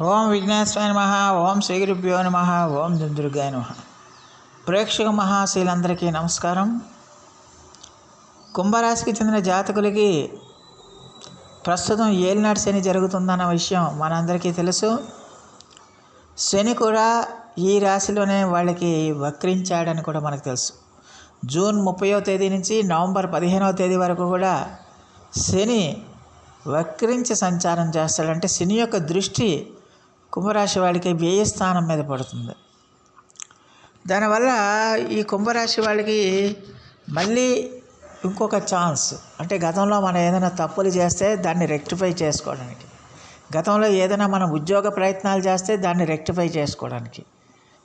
ఓం విఘ్నేశ్వరాయ నమః. ఓం శ్రీ గురుభ్యో నమః. ఓం దుర్గాయ నమః. ప్రేక్షక మహాశీలందరికీ నమస్కారం. కుంభరాశికి చెందిన జాతకులకి ప్రస్తుతం ఏలినాటి శని జరుగుతుందన్న విషయం మనందరికీ తెలుసు. శని కూడా ఈ రాశిలోనే వాళ్ళకి వక్రించాడని కూడా మనకు తెలుసు. జూన్ 30వ తేదీ నుంచి నవంబర్ 15వ తేదీ వరకు కూడా శని వక్రించి సంచారం చేస్తాడంటే శని యొక్క దృష్టి కుంభరాశి వాళ్ళకి వ్యయ స్థానం మీద పడుతుంది. దానివల్ల ఈ కుంభరాశి వాళ్ళకి మళ్ళీ ఇంకొక ఛాన్స్, అంటే గతంలో మనం ఏదైనా తప్పులు చేస్తే దాన్ని రెక్టిఫై చేసుకోవడానికి, గతంలో ఏదైనా మనం ఉద్యోగ ప్రయత్నాలు చేస్తే దాన్ని రెక్టిఫై చేసుకోవడానికి,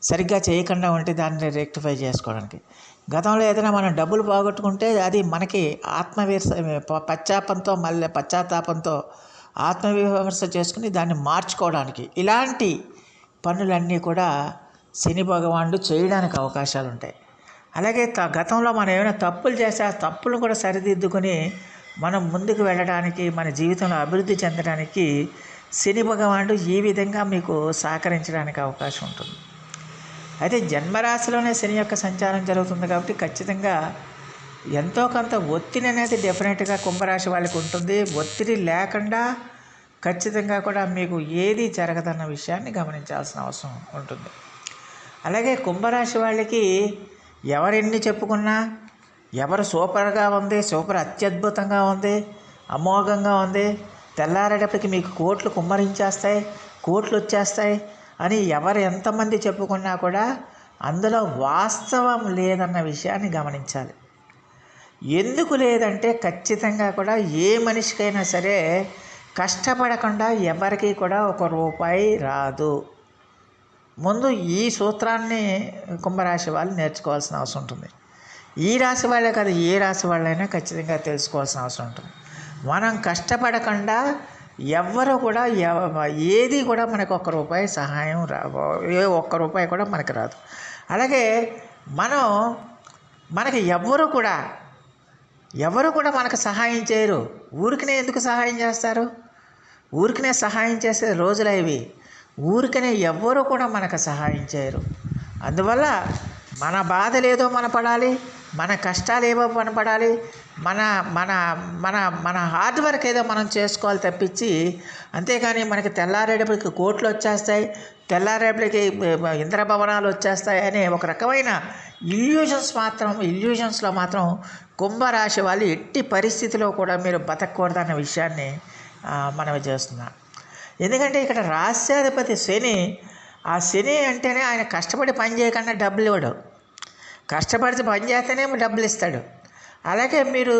సరిగ్గా చేయకుండా ఉంటే దాన్ని రెక్టిఫై చేసుకోవడానికి, గతంలో ఏదైనా మనం డబ్బులు పోగొట్టుకుంటే అది మనకి పశ్చాత్తాపంతో ఆత్మవిమర్శ చేసుకుని దాన్ని మార్చుకోవడానికి, ఇలాంటి పనులన్నీ కూడా శని భగవానుడు చేయడానికి అవకాశాలు ఉంటాయి. అలాగే గతంలో మనం ఏమైనా తప్పులు చేస్తే ఆ తప్పులను కూడా సరిదిద్దుకొని మనం ముందుకు వెళ్ళడానికి, మన జీవితంలో అభివృద్ధి చెందడానికి శని భగవానుడు ఈ విధంగా మీకు సహకరించడానికి అవకాశం ఉంటుంది. అయితే జన్మరాశిలోనే శని యొక్క సంచారం జరుగుతుంది కాబట్టి ఖచ్చితంగా ఎంతో కొంత ఒత్తిడి అనేది డెఫినెట్గా కుంభరాశి వాళ్ళకి ఉంటుంది. ఒత్తిడి లేకుండా ఖచ్చితంగా కూడా మీకు ఏది జరగదన్న విషయాన్ని గమనించాల్సిన అవసరం ఉంటుంది. అలాగే కుంభరాశి వాళ్ళకి ఎవరెన్ని చెప్పుకున్నా, ఎవరు సూపర్గా ఉంది, సూపర్ అత్యద్భుతంగా ఉంది, అమోఘంగా ఉంది, తెల్లారేటప్పటికి మీకు కోట్లు కుమ్మరించేస్తాయి, కోట్లు వచ్చేస్తాయి అని ఎవరు ఎంతమంది చెప్పుకున్నా కూడా అందులో వాస్తవం లేదన్న విషయాన్ని గమనించాలి. ఎందుకు లేదంటే ఖచ్చితంగా కూడా ఏ మనిషికైనా సరే కష్టపడకుండా ఎవరికి కూడా ఒక రూపాయి రాదు. ముందు ఈ సూత్రాన్ని కుంభరాశి వాళ్ళు నేర్చుకోవాల్సిన అవసరం ఉంటుంది. ఈ రాశి వాళ్ళే కాదు, ఏ రాశి వాళ్ళైనా ఖచ్చితంగా తెలుసుకోవాల్సిన అవసరం ఉంటుంది. మనం కష్టపడకుండా ఎవ్వరు కూడా ఏది కూడా మనకు ఒక్క రూపాయి సహాయం ఒక్క రూపాయి కూడా మనకు రాదు. అలాగే మనకి ఎవరు కూడా మనకు సహాయం చేయరు. ఊరికనే ఎందుకు సహాయం చేస్తారు? ఊరికనే సహాయం చేసే రోజులు ఇవి. ఊరికనే ఎవ్వరు కూడా మనకు సహాయం చేయరు. అందువల్ల మన బాధలు ఏదో మన పడాలి, మన కష్టాలు ఏవో మన పడాలి, మన మన మన మన హార్డ్ వర్క్ ఏదో మనం చేసుకోవాలి తప్పించి, అంతేకాని మనకి తెల్లారేపటికి కోట్లు వచ్చేస్తాయి, తెల్లారేపటికి ఇంద్రభవనాలు వచ్చేస్తాయి అనే ఒక రకమైన ఇల్యూజన్స్లో మాత్రం కుంభరాశి వాళ్ళు ఎట్టి పరిస్థితిలో కూడా మీరు బతకూడదన్న విషయాన్ని మనవి చేస్తున్నాం. ఎందుకంటే ఇక్కడ రాష్ట్రాధిపతి శని, ఆ శని అంటేనే ఆయన కష్టపడి పని చేయకుండా డబ్బులు ఇవ్వడు, కష్టపడి పని చేస్తేనే డబ్బులు ఇస్తాడు. అలాగే మీరు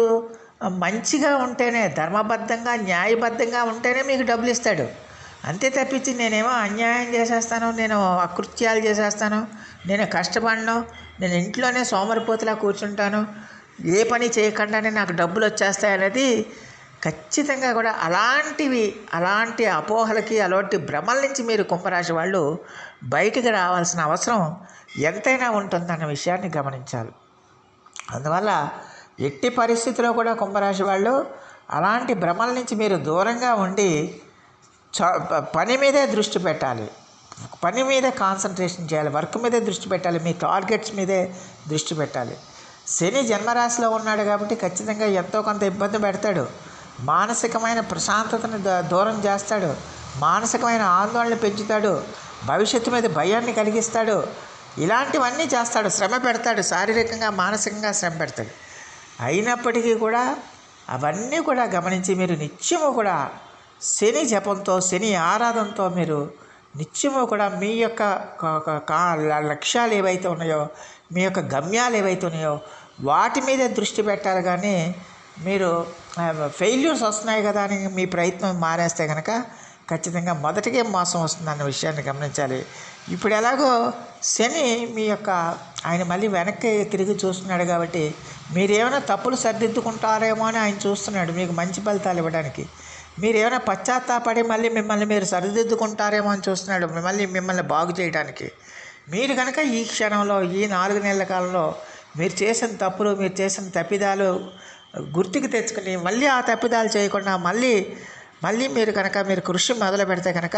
మంచిగా ఉంటేనే, ధర్మబద్ధంగా న్యాయబద్ధంగా ఉంటేనే మీకు డబ్బులు ఇస్తాడు. అంతే తప్పించి నేనేమో అన్యాయం చేసేస్తాను, నేను అకృత్యాలు చేసేస్తాను, నేను కష్టపడను, నేను ఇంట్లోనే సోమరిపోతులా కూర్చుంటాను, ఏ పని చేయకుండానే నాకు డబ్బులు వచ్చేస్తాయి అనేది ఖచ్చితంగా కూడా అలాంటి అపోహలకి, అలాంటి భ్రమల నుంచి మీరు కుంభరాశి వాళ్ళు బయటికి రావాల్సిన అవసరం ఎంతైనా ఉంటుందన్న విషయాన్ని గమనించాలి. అందువల్ల ఎట్టి పరిస్థితిలో కూడా కుంభరాశి వాళ్ళు అలాంటి భ్రమల నుంచి మీరు దూరంగా ఉండి పని మీదే దృష్టి పెట్టాలి, పని మీదే కాన్సన్ట్రేషన్ చేయాలి, వర్క్ మీదే దృష్టి పెట్టాలి, మీ టార్గెట్స్ మీదే దృష్టి పెట్టాలి. శని జన్మరాశిలో ఉన్నాడు కాబట్టి ఖచ్చితంగా ఎంతో కొంత ఇబ్బంది పెడతాడు, మానసికమైన ప్రశాంతతను దూరం చేస్తాడు, మానసికమైన ఆందోళన పెంచుతాడు, భవిష్యత్తు మీద భయాన్ని కలిగిస్తాడు, ఇలాంటివన్నీ చేస్తాడు, శ్రమ పెడతాడు, శారీరకంగా మానసికంగా శ్రమ పెడతాడు. అయినప్పటికీ కూడా అవన్నీ కూడా గమనించి మీరు నిత్యము కూడా శని జపంతో, శని ఆరాధనతో మీరు నిత్యము కూడా మీ యొక్క లక్ష్యాలు ఏవైతే ఉన్నాయో, మీ యొక్క గమ్యాలు ఏవైతే ఉన్నాయో వాటి మీదే దృష్టి పెట్టాలి. కానీ మీరు ఫెయిల్యూర్స్ వస్తున్నాయి కదా అని మీ ప్రయత్నం మానేస్తే కనుక ఖచ్చితంగా మొదటికే మోసం వస్తుందన్న విషయాన్ని గమనించాలి. ఇప్పుడు ఎలాగో శని ఆయన మళ్ళీ వెనక్కి తిరిగి చూస్తున్నాడు కాబట్టి మీరేమైనా తప్పులు సరిదిద్దుకుంటారేమో అని ఆయన చూస్తున్నాడు మీకు మంచి ఫలితాలు ఇవ్వడానికి. మీరేమైనా పశ్చాత్తాపడి మిమ్మల్ని మీరు సరిదిద్దుకుంటారేమో అని చూస్తున్నాడు మిమ్మల్ని బాగు చేయడానికి. మీరు కనుక ఈ క్షణంలో, ఈ 4 నెలల కాలంలో మీరు చేసిన తప్పులు, మీరు చేసిన తప్పిదాలు గుర్తుకు తెచ్చుకుని మళ్ళీ ఆ తప్పిదాలు చేయకుండా మళ్ళీ మీరు కనుక మీరు కృషి మొదలు పెడితే కనుక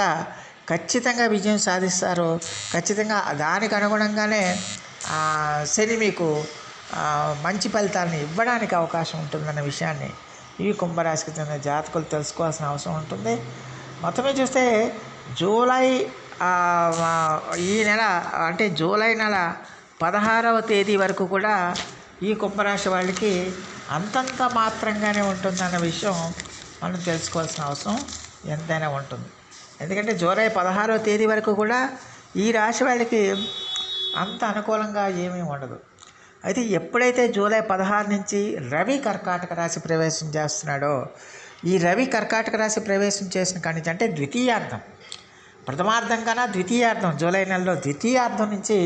ఖచ్చితంగా విజయం సాధిస్తారు. ఖచ్చితంగా దానికి అనుగుణంగానే శని మీకు మంచి ఫలితాలను ఇవ్వడానికి అవకాశం ఉంటుందన్న విషయాన్ని ఈ కుంభరాశికి చెందిన జాతకులు తెలుసుకోవాల్సిన అవసరం ఉంటుంది. మొత్తమే చూస్తే జూలై ఈ నెల అంటే జూలై నెల 16వ తేదీ వరకు కూడా ఈ కుంభరాశి వాళ్ళకి అంతంత మాత్రంగానే ఉంటుందన్న విషయం మనం తెలుసుకోవాల్సిన అవసరం ఎంతైనా ఉంటుంది. ఎందుకంటే జూలై 16వ తేదీ వరకు కూడా ఈ రాశి వాళ్ళకి అంత అనుకూలంగా ఏమీ ఉండదు. అయితే ఎప్పుడైతే జూలై 16 నుంచి రవి కర్కాటక రాశి ప్రవేశం చేస్తున్నాడో, ఈ రవి కర్కాటక రాశి ప్రవేశం చేసిన కాడి నుంచి అంటే ద్వితీయార్థం, ప్రథమార్థం కన్నా ద్వితీయార్థం, జూలై నెలలో ద్వితీయార్థం నుంచి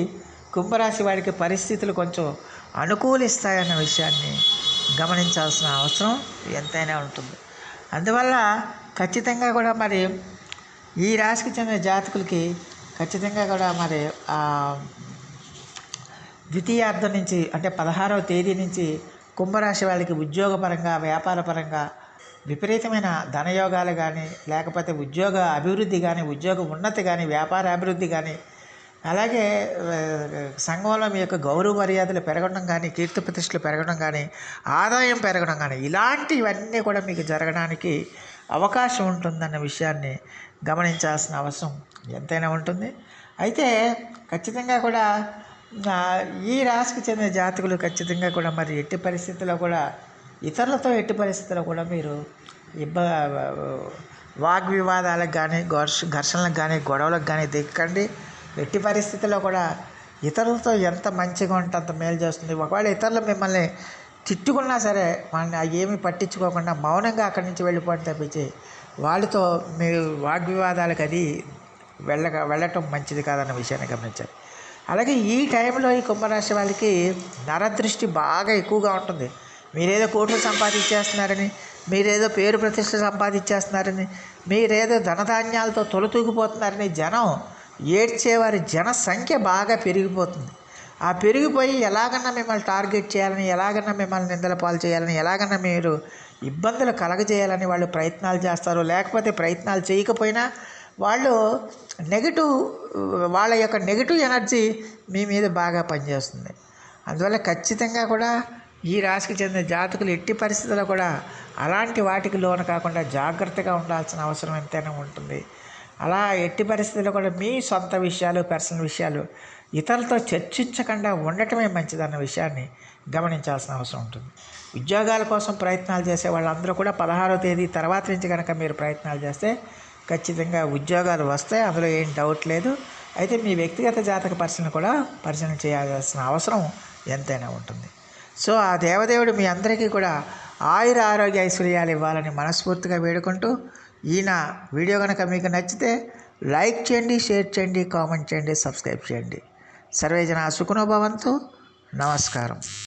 కుంభరాశి వాడికి పరిస్థితులు కొంచెం అనుకూలిస్తాయన్న విషయాన్ని గమనించాల్సిన అవసరం ఎంతైనా ఉంటుంది. అందువల్ల ఖచ్చితంగా కూడా మరి ఈ రాశికి చెందిన జాతకులకి ఖచ్చితంగా కూడా మరి ద్వితీయార్థం నుంచి అంటే 16వ తేదీ నుంచి కుంభరాశి వాళ్ళకి ఉద్యోగపరంగా, వ్యాపారపరంగా విపరీతమైన ధనయోగాలు కానీ, లేకపోతే ఉద్యోగ అభివృద్ధి కానీ, ఉద్యోగ ఉన్నతి కానీ, వ్యాపార అభివృద్ధి కానీ, అలాగే సంఘంలో మీ యొక్క గౌరవ మర్యాదలు పెరగడం కానీ, కీర్తి ప్రతిష్టలు పెరగడం కానీ, ఆదాయం పెరగడం కానీ, ఇలాంటివన్నీ కూడా మీకు జరగడానికి అవకాశం ఉంటుందన్న విషయాన్ని గమనించాల్సిన అవసరం ఎంతైనా ఉంటుంది. అయితే ఖచ్చితంగా కూడా ఈ రాశికి చెందిన జాతకులు ఖచ్చితంగా కూడా మరి ఎట్టి పరిస్థితుల్లో కూడా ఇతరులతో ఎట్టి పరిస్థితుల్లో కూడా మీరు వాగ్వివాదాలకు కానీ, ఘర్షణలకు కానీ, గొడవలకు కానీ దిక్కండి. ఎట్టి పరిస్థితుల్లో కూడా ఇతరులతో ఎంత మంచిగా ఉంటే అంత మేలు చేస్తుంది. ఒకవేళ ఇతరులు మిమ్మల్ని తిట్టుకున్నా సరే వాళ్ళని ఏమీ పట్టించుకోకుండా మౌనంగా అక్కడి నుంచి వెళ్ళిపోవడం తప్పించి వాళ్ళతో మీరు వాగ్వివాదాలకు అది వెళ్ళటం మంచిది కాదన్న విషయాన్ని గమనించాలి. అలాగే ఈ టైంలో ఈ కుంభరాశి వాళ్ళకి నరదృష్టి బాగా ఎక్కువగా ఉంటుంది. మీరేదో కోట్లు సంపాదించేస్తున్నారని, మీరేదో పేరు ప్రతిష్ట సంపాదించేస్తున్నారని, మీరేదో ధనధాన్యాలతో తొలతూగిపోతున్నారని జనం ఏడ్చేవారి జన సంఖ్య బాగా పెరిగిపోతుంది. ఆ పెరిగిపోయి ఎలాగన్నా మిమ్మల్ని టార్గెట్ చేయాలని, ఎలాగన్నా మిమ్మల్ని నిందల పాలు చేయాలని, ఎలాగన్నా మీరు ఇబ్బందులు కలగజేయాలని వాళ్ళు ప్రయత్నాలు చేస్తారు. లేకపోతే ప్రయత్నాలు చేయకపోయినా వాళ్ళు వాళ్ళ యొక్క నెగిటివ్ ఎనర్జీ మీ మీద బాగా పనిచేస్తుంది. అందువల్ల ఖచ్చితంగా కూడా ఈ రాశికి చెందిన జాతకులు ఎట్టి పరిస్థితుల్లో కూడా అలాంటి వాటికి లోను కాకుండా జాగ్రత్తగా ఉండాల్సిన అవసరం ఎంతైనా ఉంటుంది. అలా ఎట్టి పరిస్థితుల్లో కూడా మీ సొంత విషయాలు, పర్సనల్ విషయాలు ఇతరులతో చర్చించకుండా ఉండటమే మంచిదన్న విషయాన్ని గమనించాల్సిన అవసరం ఉంటుంది. ఉద్యోగాల కోసం ప్రయత్నాలు చేసే వాళ్ళందరూ కూడా 16వ తేదీ తర్వాత నుంచి కనుక మీరు ప్రయత్నాలు చేస్తే ఖచ్చితంగా ఉద్యోగాలు వస్తాయి, అందులో ఏం డౌట్ లేదు. అయితే మీ వ్యక్తిగత జాతక పరిశీలన కూడా పరిశీలన చేయాల్సిన అవసరం ఎంతైనా ఉంటుంది. సో ఆ దేవదేవుడు మీ అందరికీ కూడా ఆయుర ఆరోగ్య ఐశ్వర్యాలు ఇవ్వాలని మనస్ఫూర్తిగా వేడుకుంటూ, ఈయన వీడియో కనుక మీకు నచ్చితే లైక్ చేయండి, షేర్ చేయండి, కామెంట్ చేయండి, సబ్స్క్రైబ్ చేయండి. సర్వేజన సుఖనో భవంతు. నమస్కారం.